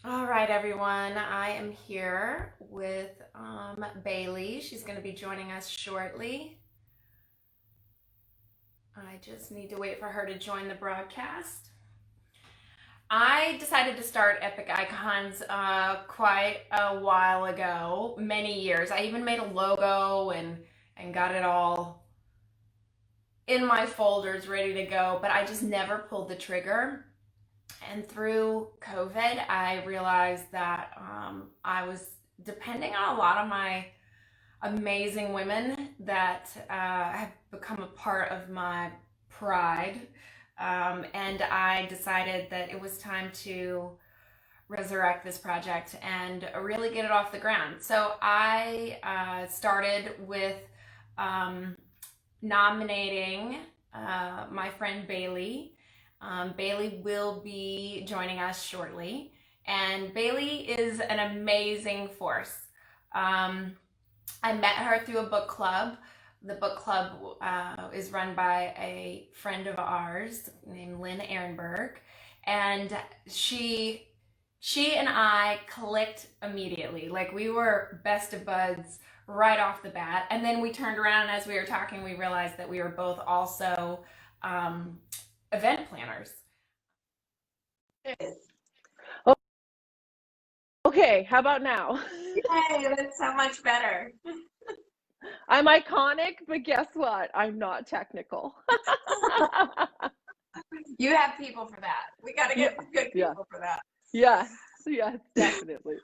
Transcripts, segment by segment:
All right, everyone, I am here with Bailey. She's going to be joining us shortly. I just need to wait for her to join the broadcast. I decided to start Epic Icons quite a while ago, many years. I even made a logo and got it all in my folders ready to go, but I just never pulled the trigger. And through COVID, I realized that I was depending on a lot of my amazing women that have become a part of my pride. And I decided that it was time to resurrect this project and really get it off the ground. So I started with nominating my friend Bailey. Bailey will be joining us shortly, and Bailey is an amazing force. I met her through a book club. The book club is run by a friend of ours named Lynn Ehrenberg, and she and I clicked immediately. Like, we were best of buds right off the bat, and then we turned around, and as we were talking, we realized that we were both also event planners. Oh, okay, how about now? Hey, that's so much better. I'm iconic, but guess what? I'm not technical. You have people for that. We got to get good people for that. Yes, definitely.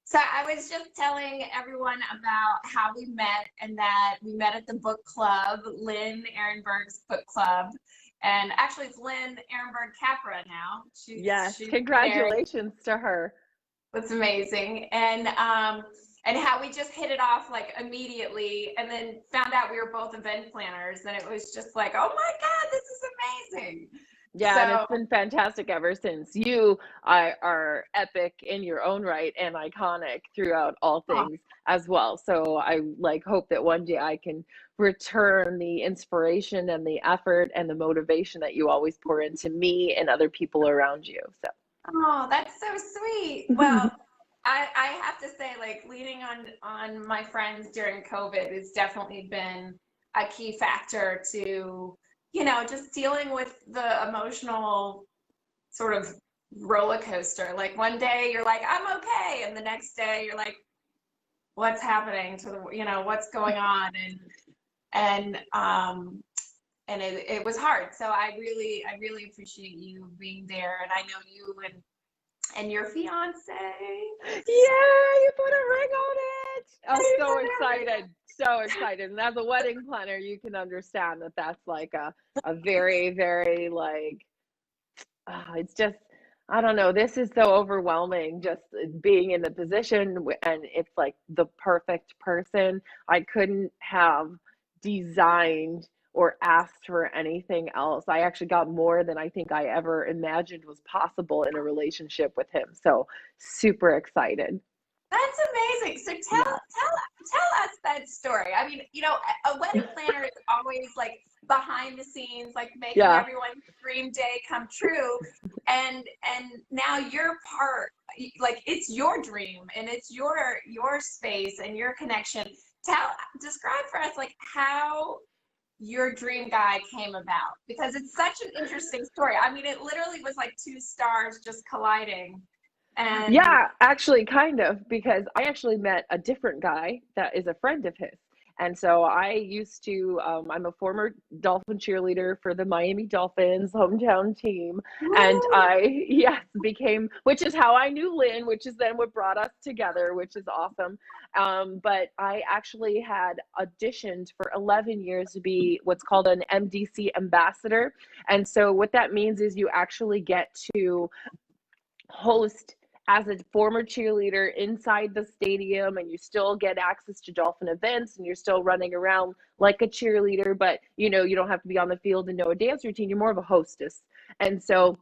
So I was just telling everyone about how we met, and that we met at the book club, Lynn Ehrenberg's book club. And actually, it's Lynn Ehrenberg Capra now. Yes, congratulations to her. That's amazing. And how we just hit it off like immediately, and then found out we were both event planners, and it was just like, oh my God, this is amazing. Yeah, and it's been fantastic ever since. You are epic in your own right and iconic throughout all things as well. So I hope that one day I can return the inspiration and the effort and the motivation that you always pour into me and other people around you. So. Oh, that's so sweet. Well, I have to say, like, leaning on my friends during COVID has definitely been a key factor to, just dealing with the emotional sort of roller coaster. Like, one day you're like, I'm okay, and the next day you're like, what's happening to the, what's going on, and it was hard. So I really appreciate you being there, and I know you and your fiance. Yeah, you put a ring on it. I'm so excited. And as a wedding planner, you can understand that that's like a very, very it's just, I don't know, this is so overwhelming, just being in the position, and it's like the perfect person. I couldn't have designed or asked for anything else. I actually got more than I think I ever imagined was possible in a relationship with him. So super excited. That's amazing. So tell us that story. I mean, a wedding planner is always like behind the scenes, like making everyone's dream day come true. And now you're part, like, it's your dream, and it's your space and your connection. Describe for us, like, how your dream guy came about, because it's such an interesting story. I mean, it literally was like two stars just colliding. And yeah, actually, kind of, because I actually met a different guy that is a friend of his, And so I used to, I'm a former Dolphin cheerleader for the Miami Dolphins hometown team. And Woo! I, yes, became, which is how I knew Lynn, which is then what brought us together, which is awesome. But I actually had auditioned for 11 years to be what's called an MDC ambassador. And so what that means is you actually get to host as a former cheerleader inside the stadium, and you still get access to Dolphin events, and you're still running around like a cheerleader, but you know, you don't have to be on the field and know a dance routine. You're more of a hostess. And so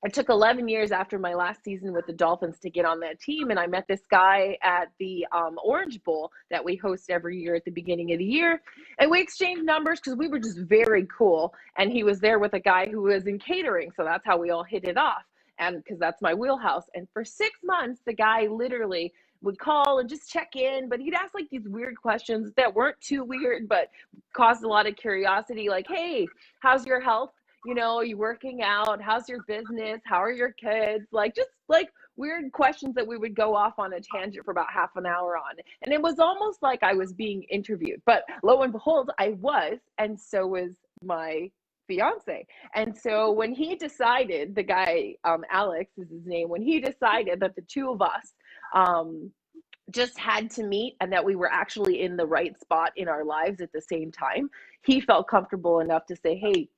it took 11 years after my last season with the Dolphins to get on that team. And I met this guy at the Orange Bowl that we host every year at the beginning of the year. And we exchanged numbers because we were just very cool. And he was there with a guy who was in catering. So that's how we all hit it off. And because that's my wheelhouse. And for 6 months, the guy literally would call and just check in, but he'd ask like these weird questions that weren't too weird, but caused a lot of curiosity. Like, hey, how's your health? You know, are you working out? How's your business? How are your kids? Like, just like weird questions that we would go off on a tangent for about half an hour on. And it was almost like I was being interviewed, but lo and behold, I was, and so was my fiance. And so when he decided, the guy, Alex is his name, when he decided that the two of us, just had to meet and that we were actually in the right spot in our lives at the same time, he felt comfortable enough to say, hey,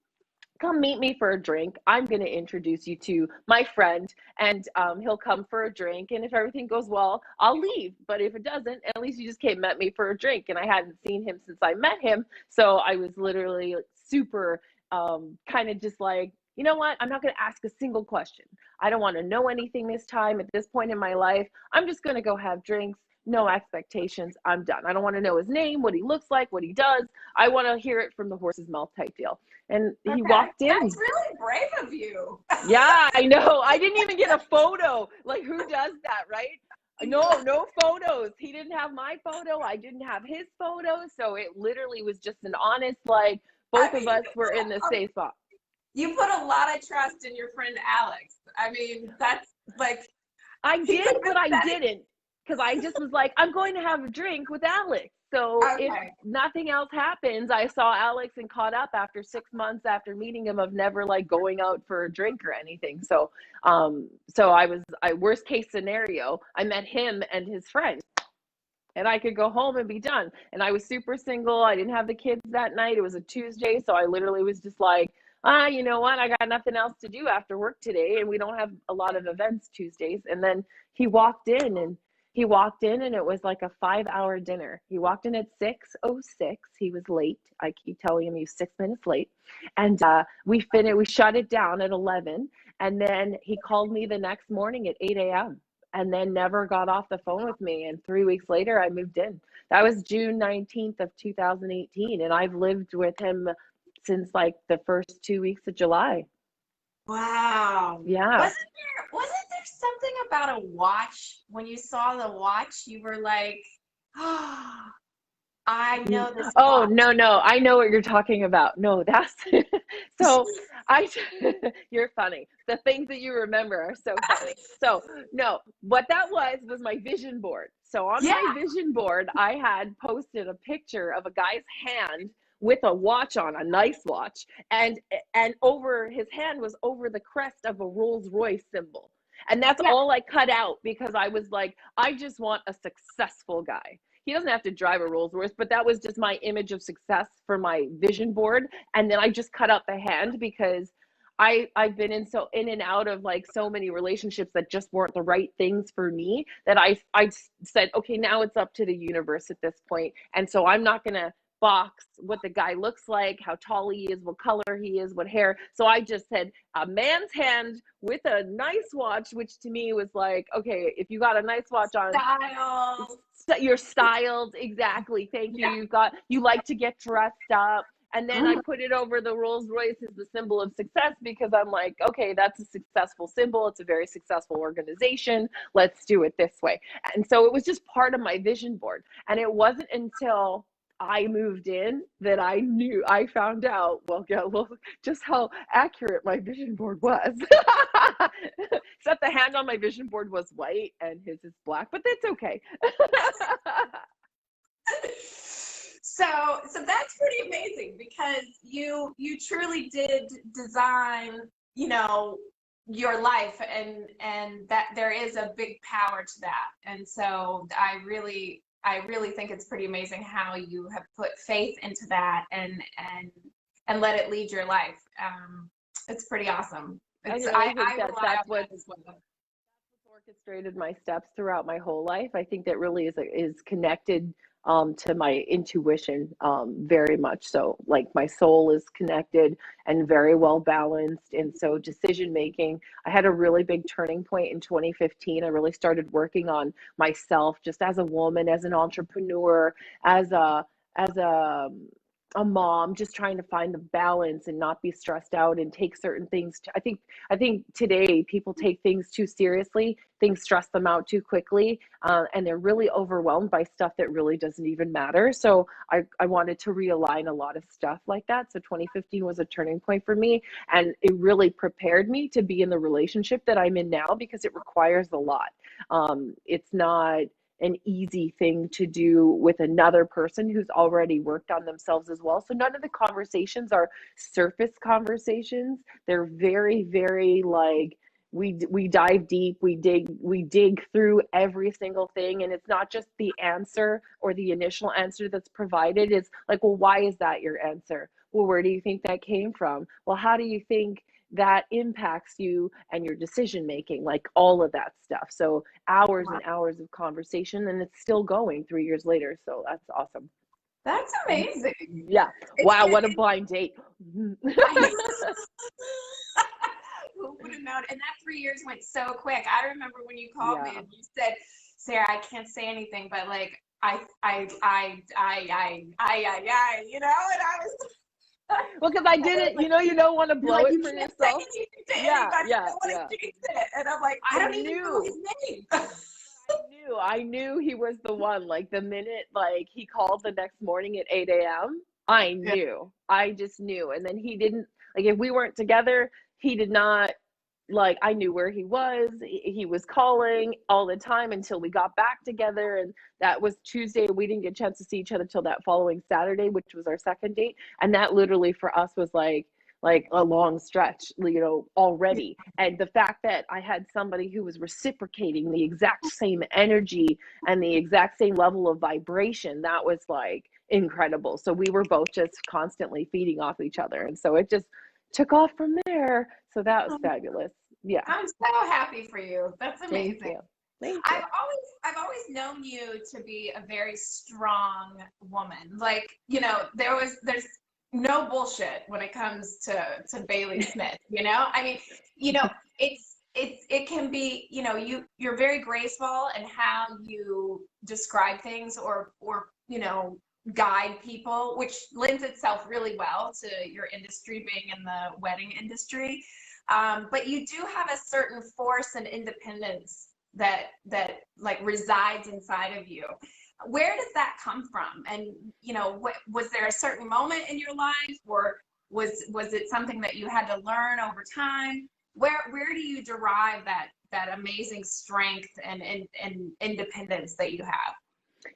come meet me for a drink. I'm going to introduce you to my friend, and he'll come for a drink. And if everything goes well, I'll leave. But if it doesn't, at least you just came met me for a drink. And I hadn't seen him since I met him. So I was literally super kind of just like, you know what? I'm not going to ask a single question. I don't want to know anything this time at this point in my life. I'm just going to go have drinks. No expectations. I'm done. I don't want to know his name, what he looks like, what he does. I want to hear it from the horse's mouth type deal. And he walked in. That's really brave of you. Yeah, I know. I didn't even get a photo. Like, who does that, right? No photos. He didn't have my photo. I didn't have his photo. So it literally was just an honest, like, both of us were in the safe spot. You put a lot of trust in your friend Alex. I mean, that's like. I did, but I didn't. Because I just was like, I'm going to have a drink with Alex. So if nothing else happens, I saw Alex and caught up after 6 months after meeting him of never like going out for a drink or anything. So worst case scenario, I met him and his friend, and I could go home and be done. And I was super single. I didn't have the kids that night. It was a Tuesday. So I literally was just like, you know what? I got nothing else to do after work today. And we don't have a lot of events Tuesdays. And then he walked in and it was like a 5-hour dinner. He walked in at 6:06. He was late. I keep telling him he was 6 minutes late. And we shut it down at 11. And then he called me the next morning at 8 a.m. and then never got off the phone with me. And 3 weeks later, I moved in. That was June 19th of 2018. And I've lived with him since like the first 2 weeks of July. Wow. Yeah. Wasn't there something about a watch? When you saw the watch, you were like, oh, I know this watch. No. I know what you're talking about. No, that's so you're funny. The things that you remember are so funny. So no, what that was my vision board. So on my vision board, I had posted a picture of a guy's hand with a watch on, a nice watch, and over his hand was over the crest of a Rolls Royce symbol. And that's all I cut out, because I was like, I just want a successful guy. He doesn't have to drive a Rolls Royce, but that was just my image of success for my vision board. And then I just cut out the hand, because I've been in and out of like so many relationships that just weren't the right things for me, that I said, okay, now it's up to the universe at this point. And so I'm not going to box what the guy looks like, how tall he is, what color he is, what hair. So I just said a man's hand with a nice watch, which to me was like, okay, if you got a nice watch on, you're styled. Exactly. Thank you. You like to get dressed up. And then I put it over the Rolls Royce as the symbol of success, because I'm like, okay, that's a successful symbol. It's a very successful organization. Let's do it this way. And so it was just part of my vision board. And it wasn't until I moved in that I found out, just how accurate my vision board was. Except the hand on my vision board was white and his is black, but that's okay. So that's pretty amazing because you truly did design, you know, your life, and that there is a big power to that. And so I really think it's pretty amazing how you have put faith into that and let it lead your life. It's pretty awesome. I It's really think I that rely that's on that what as well. orchestrated my steps throughout my whole life. I think that really is connected to my intuition, very much so. Like my soul is connected and very well balanced. And so decision making, I had a really big turning point in 2015. I really started working on myself just as a woman, as an entrepreneur, as a mom, just trying to find the balance and not be stressed out and take certain things I think today people take things too seriously, things stress them out too quickly, and they're really overwhelmed by stuff that really doesn't even matter. So I wanted to realign a lot of stuff like that. So 2015 was a turning point for me, and it really prepared me to be in the relationship that I'm in now because it requires a lot. It's not an easy thing to do with another person who's already worked on themselves as well. So none of the conversations are surface conversations. They're very, very like we dive deep, we dig through every single thing, and it's not just the answer or the initial answer that's provided. It's like, well, why is that your answer? Well, where do you think that came from? Well, how do you think that impacts you and your decision making, like all of that stuff. So hours Wow. and hours of conversation, and it's still going 3 years later. So that's awesome. That's amazing. Yeah. It's Wow, been, what a blind date. I, who would have known? And that 3 years went so quick. I remember when you called me Yeah. and you said, "Sarah, I can't say anything, but like you know," and I was Well, because I did it, like, you don't want to you're blow like, it you for can't say yourself. anything to Yeah, anybody. You yeah, don't want yeah. to jinx it. And I'm like, I I don't even know his knew. name. I knew he was the one. Like the minute like he called the next morning at 8 a.m., I Yeah. knew. I just knew. And then he didn't, like, if we weren't together, he did not, like, I knew where he was. He was calling all the time until we got back together. And that was Tuesday. We didn't get a chance to see each other till that following Saturday, which was our second date. And that literally for us was like a long stretch, already. And the fact that I had somebody who was reciprocating the exact same energy and the exact same level of vibration, that was like incredible. So we were both just constantly feeding off each other. And so it just took off from there. So that was fabulous. Yeah. I'm so happy for you. That's Thank amazing. you. Thank you. I've always known you to be a very strong woman. Like, there's no bullshit when it comes to Bailey Smith, you know? I mean, you know, it can be, you're very graceful in how you describe things or guide people, which lends itself really well to your industry being in the wedding industry. But you do have a certain force and independence that like resides inside of you. Where does that come from? And was there a certain moment in your life, or was it something that you had to learn over time? Where do you derive that amazing strength and independence that you have?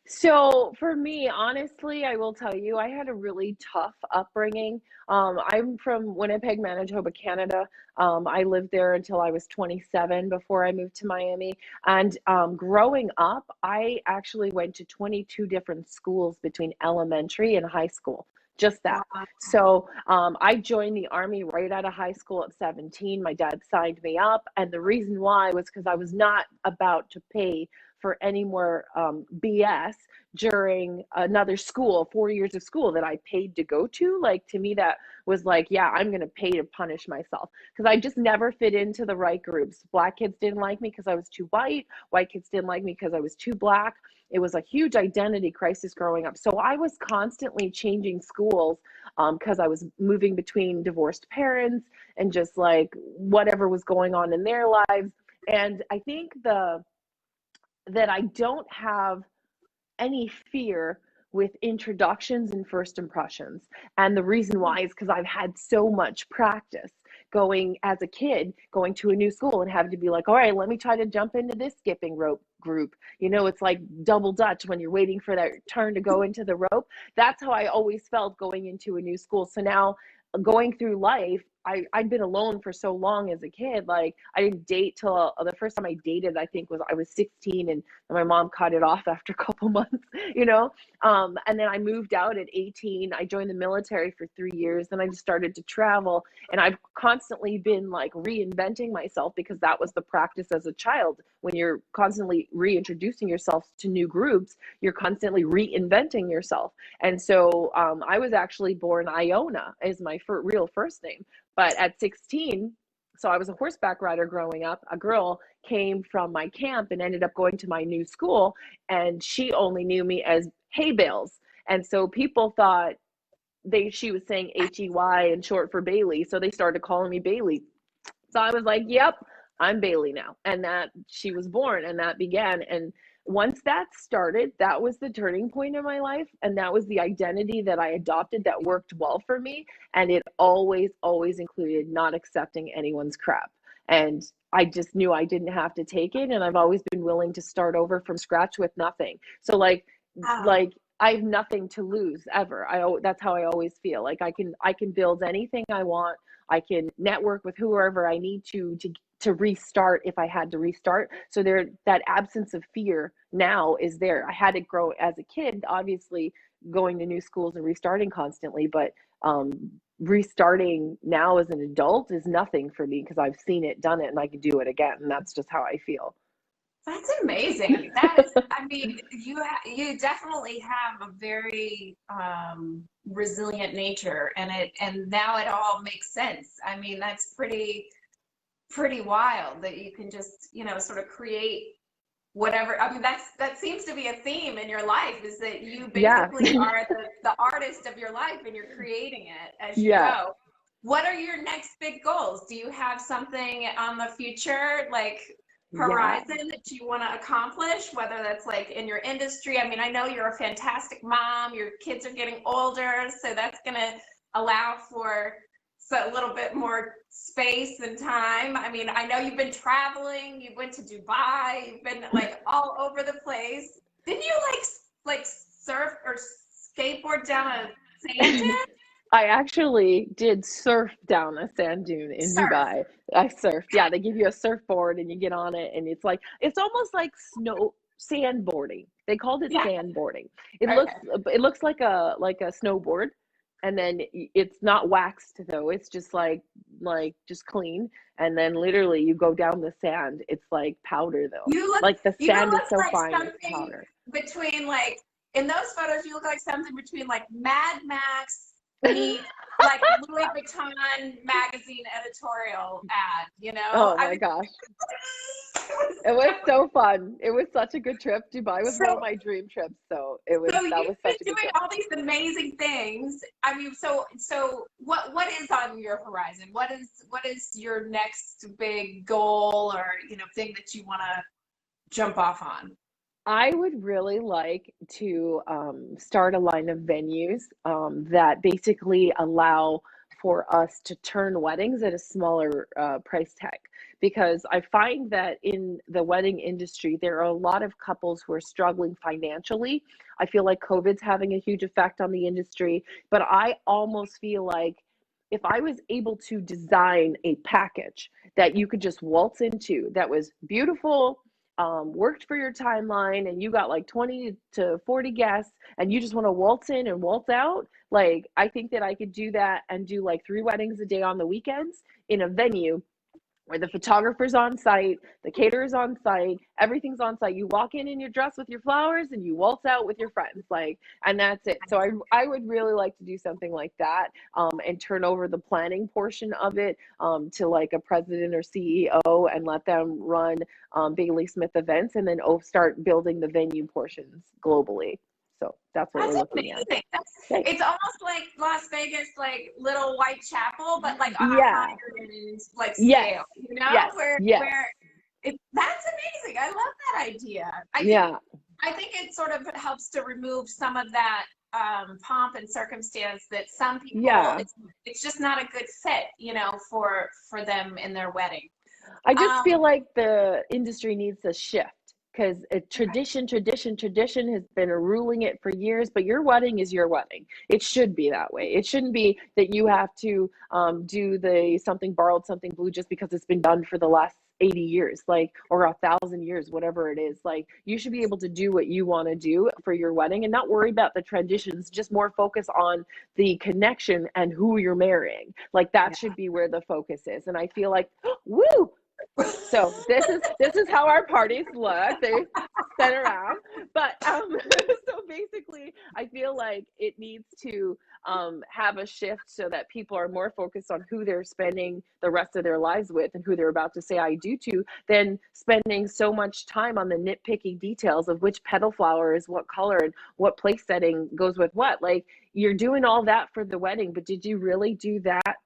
So for me, honestly, I will tell you, I had a really tough upbringing. I'm from Winnipeg, Manitoba, Canada. I lived there until I was 27 before I moved to Miami. And growing up, I actually went to 22 different schools between elementary and high school. Just that. Wow. So I joined the Army right out of high school at 17. My dad signed me up. And the reason why was because I was not about to pay for any more BS during another school, 4 years of school that I paid to go to. Like, to me, that was like, yeah, I'm going to pay to punish myself because I just never fit into the right groups. Black kids didn't like me because I was too white. White kids didn't like me because I was too black. It was a huge identity crisis growing up. So I was constantly changing schools because I was moving between divorced parents and just like whatever was going on in their lives. And I think that I don't have any fear with introductions and first impressions. And the reason why is because I've had so much practice. going as a kid, going to a new school and having to be like, all right, let me try to jump into this skipping rope group. You know, it's like double dutch when you're waiting for that turn to go into the rope. That's how I always felt going into a new school. So now going through life, I'd been alone for so long as a kid. Like I didn't date till the first time I dated, I think I was 16, and my mom cut it off after a couple months, you know? And then I moved out at 18. I joined the military for 3 years. Then I just started to travel, and I've constantly been like reinventing myself, because that was the practice as a child. When you're constantly reintroducing yourself to new groups, you're constantly reinventing yourself. And so I was actually born Iona is my real first name. But at 16, so I was a horseback rider growing up, a girl came from my camp and ended up going to my new school, and she only knew me as Hay Bales. And so people thought she was saying Hey and short for Bailey. So they started calling me Bailey. So I was like, yep, I'm Bailey now. And that she was born, and that began. And once that started, that was the turning point in my life. And that was the identity that I adopted that worked well for me. And it always, always included not accepting anyone's crap. And I just knew I didn't have to take it. And I've always been willing to start over from scratch with nothing. So like I have nothing to lose ever. That's how I always feel. Like I can build anything I want. I can network with whoever I need to restart if I had to restart. So that absence of fear now is there. I had to grow as a kid, obviously going to new schools and restarting constantly, but restarting now as an adult is nothing for me, because I've seen it, done it, and I can do it again. And that's just how I feel. That's amazing. That is, I mean, you definitely have a very resilient nature, and now it all makes sense. I mean, that's pretty wild that you can just, sort of create whatever. I mean, that seems to be a theme in your life, is that you basically are the artist of your life, and you're creating it as you go. What are your next big goals? Do you have something on the future, like horizon that you want to accomplish, whether that's like in your industry? I mean, I know you're a fantastic mom, your kids are getting older, so that's going to allow for a little bit more space and time. I mean, I know you've been traveling, you went to Dubai, you've been like all over the place. Didn't you like surf or skateboard down a sand dune? I actually did surf down a sand dune in Dubai. I surfed. Yeah, they give you a surfboard and you get on it, and it's almost like sandboarding. They called it sandboarding. It looks like a snowboard, and then it's not waxed though. It's just like just clean, and then literally you go down the sand. It's like powder though. The sand is so fine, it's powder. Between in those photos, you look like something between Mad Max meet Louis Vuitton magazine editorial ad, Oh my gosh. It was so fun. It was such a good trip. Dubai was one of my dream trips. So that was such a good trip. Doing all these amazing things. I mean, so what is on your horizon? What is your next big goal, or thing that you want to jump off on? I would really like to start a line of venues that basically allow for us to turn weddings at a smaller price tag, because I find that in the wedding industry, there are a lot of couples who are struggling financially. I feel like COVID's having a huge effect on the industry, but I almost feel like if I was able to design a package that you could just waltz into, that was beautiful, worked for your timeline, and you got 20 to 40 guests, and you just want to waltz in and waltz out, I think that I could do that and do 3 weddings a day on the weekends in a venue where the photographer's on site, the caterer's on site, everything's on site. You walk in your dress with your flowers, and you waltz out with your friends, and that's it. So I would really like to do something like that, and turn over the planning portion of it to a president or CEO, and let them run Bailey Smith events, and then start building the venue portions globally. So that's what we're looking at. It's almost like Las Vegas, little Whitechapel, but on a higher scale. Yes. That's amazing. I love that idea. I think it sort of helps to remove some of that pomp and circumstance that some people, Yeah. it's just not a good fit, you know, for them in their wedding. I just Um, feel like the industry needs a shift because tradition has been ruling it for years. But your wedding is your wedding. It should be that way. It shouldn't be that you have to do the something borrowed, something blue just because it's been done for the last 80 years, like, or 1,000 years, whatever it is. Like, you should be able to do what you want to do for your wedding and not worry about the traditions, just more focus on the connection and who you're marrying. Like, that should be where the focus is. And I feel like, woo, so this is how our parties look. They spin around, but so basically, I feel like it needs to have a shift so that people are more focused on who they're spending the rest of their lives with and who they're about to say I do to, than spending so much time on the nitpicky details of which petal flower is what color and what place setting goes with what. Like, you're doing all that for the wedding, but did you really do that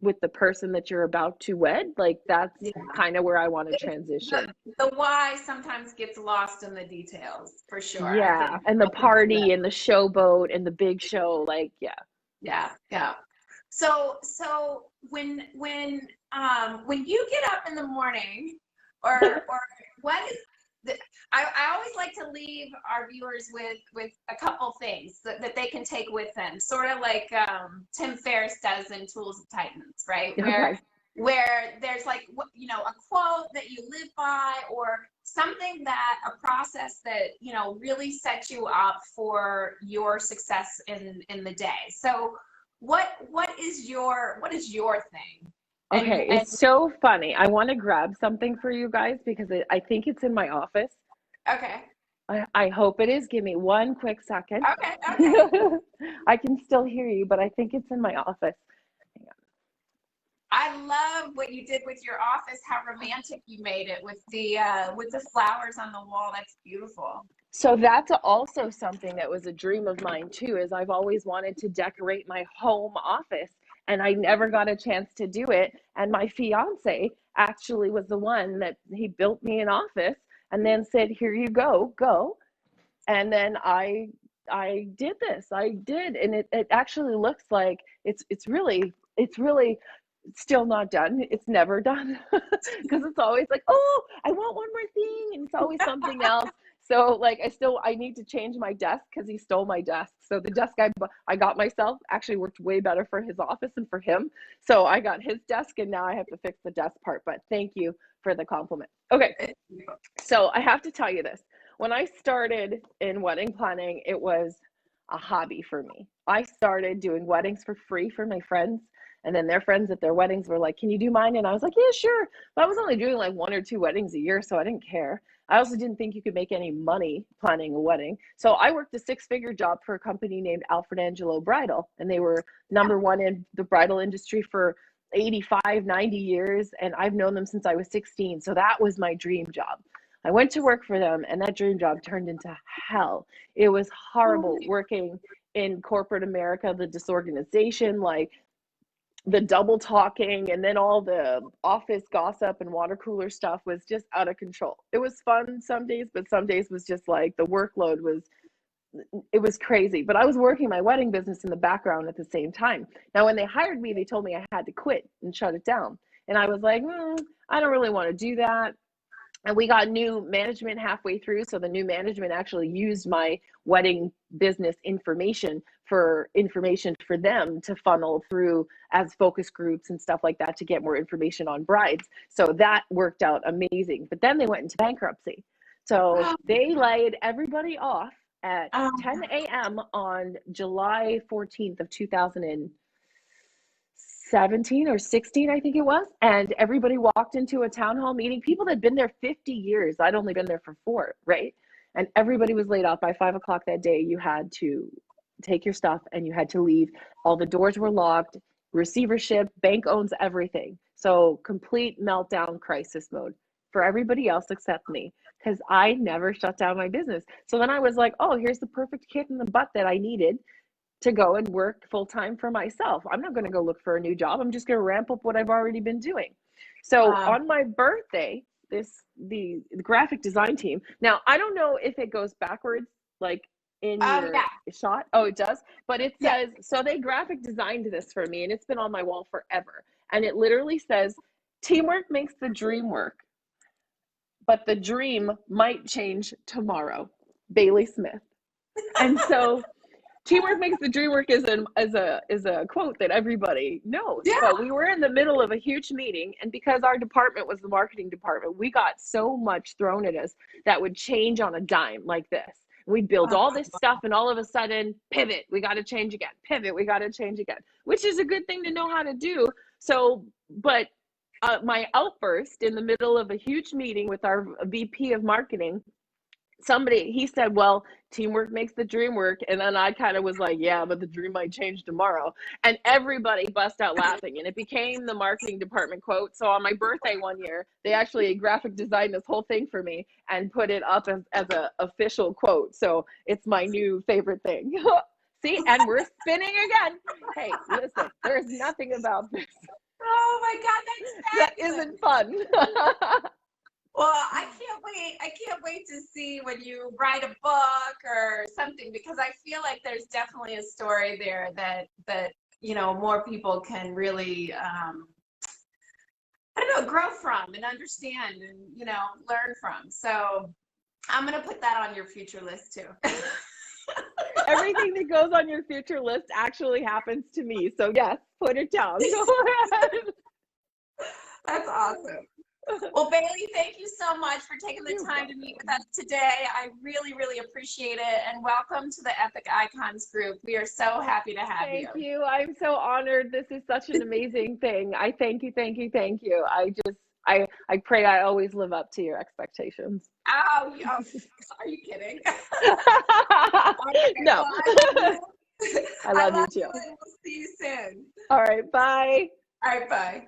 with the person that you're about to wed? Like, that's yeah. kind of where I want to transition. The why sometimes gets lost in the details, for sure. I Yeah, think and the people do that. party and the showboat and the big show, like, yeah. Yeah, yeah. So when you get up in the morning, or what is the, I always like to leave our viewers with a couple things that they can take with them, sort of like Tim Ferriss does in Tools of Titans, right? Okay. Where there's like, you know, a quote that you live by, or something, that a process that, you know, really sets you up for your success in the day. So what is your thing? Okay, And it's so funny. I want to grab something for you guys because I think it's in my office. okay, I hope it is. Give me one quick second. okay, okay. I can still hear you, but I think it's in my office. Hang I love what you did with your office, how romantic you made it with the flowers on the wall. That's beautiful. So that's also something that was a dream of mine too, is I've always wanted to decorate my home office and I never got a chance to do it. And my fiance actually was the one that he built me an office and then said, "Here you go." And then I did this. I did, and it actually looks like it's really still not done. It's never done because it's always like, oh, I want one more thing, and it's always something else. So like I need to change my desk because he stole my desk. So the desk I got myself actually worked way better for his office and for him. So I got his desk and now I have to fix the desk part. But thank you for the compliment. Okay, so I have to tell you this. When I started in wedding planning, it was a hobby for me. I started doing weddings for free for my friends. And then their friends at their weddings were like, "Can you do mine?" And I was like, "Yeah, sure." But I was only doing like 1 or 2 weddings a year, so I didn't care. I also didn't think you could make any money planning a wedding. So I worked a 6-figure job for a company named Alfred Angelo Bridal. And they were number one in the bridal industry for 85, 90 years. And I've known them since I was 16. So that was my dream job. I went to work for them, and that dream job turned into hell. It was horrible working in corporate America, the disorganization, like the double talking, and then all the office gossip and water cooler stuff was just out of control. It was fun some days, but some days was just like the workload was crazy. But I was working my wedding business in the background at the same time. Now, when they hired me, they told me I had to quit and shut it down. And I was like, I don't really want to do that. And we got new management halfway through. So the new management actually used my wedding business information for them to funnel through as focus groups and stuff like that to get more information on brides. So that worked out amazing. But then they went into bankruptcy. So they laid everybody off at 10 a.m. on July 14th of 2017 or 16, I think it was. And everybody walked into a town hall meeting. People that had been there 50 years. I'd only been there for 4, right? And everybody was laid off by 5 o'clock that day. You had to take your stuff and you had to leave. All the doors were locked. Receivership, bank owns everything. So complete meltdown crisis mode for everybody else except me, because I never shut down my business. So then I was like, oh, here's the perfect kick in the butt that I needed to go and work full time for myself. I'm not going to go look for a new job. I'm just going to ramp up what I've already been doing. So on my birthday, the graphic design team. Now, I don't know if it goes backwards, like in Oh, your yeah. shot? Oh, it does? But it Yeah. says, so they graphic designed this for me, and it's been on my wall forever. And it literally says, teamwork makes the dream work, but the dream might change tomorrow. Bailey Smith. And so teamwork makes the dream work is a quote that everybody knows. Yeah. But we were in the middle of a huge meeting, and because our department was the marketing department, we got so much thrown at us that would change on a dime like this. We'd build all this stuff, and all of a sudden, pivot, we got to change again. Pivot, we got to change again, which is a good thing to know how to do. So, but my outburst in the middle of a huge meeting with our VP of marketing, he said, well, teamwork makes the dream work. And then I kind of was like, yeah, but the dream might change tomorrow. And everybody bust out laughing, and it became the marketing department quote. So on my birthday one year, they actually graphic designed this whole thing for me and put it up as a official quote. So it's my new favorite thing. See, and we're spinning again. Hey, listen, there's nothing about this Oh my God, that that's isn't fun. Well, I can't wait. I can't wait to see when you write a book or something, because I feel like there's definitely a story there that more people can really I don't know, grow from and understand and learn from. So I'm gonna put that on your future list too. Everything that goes on your future list actually happens to me. So yes, put it down. Go ahead. That's awesome. Well, Bailey, thank you so much for taking the time to meet with us today. I really, really appreciate it. And welcome to the Epic Icons group. We are so happy to have you. Thank you. I'm so honored. This is such an amazing thing. I thank you, thank you, thank you. I pray I always live up to your expectations. Oh, are you kidding? No. Well, I love you too. And we'll see you soon. All right, bye. All right, bye.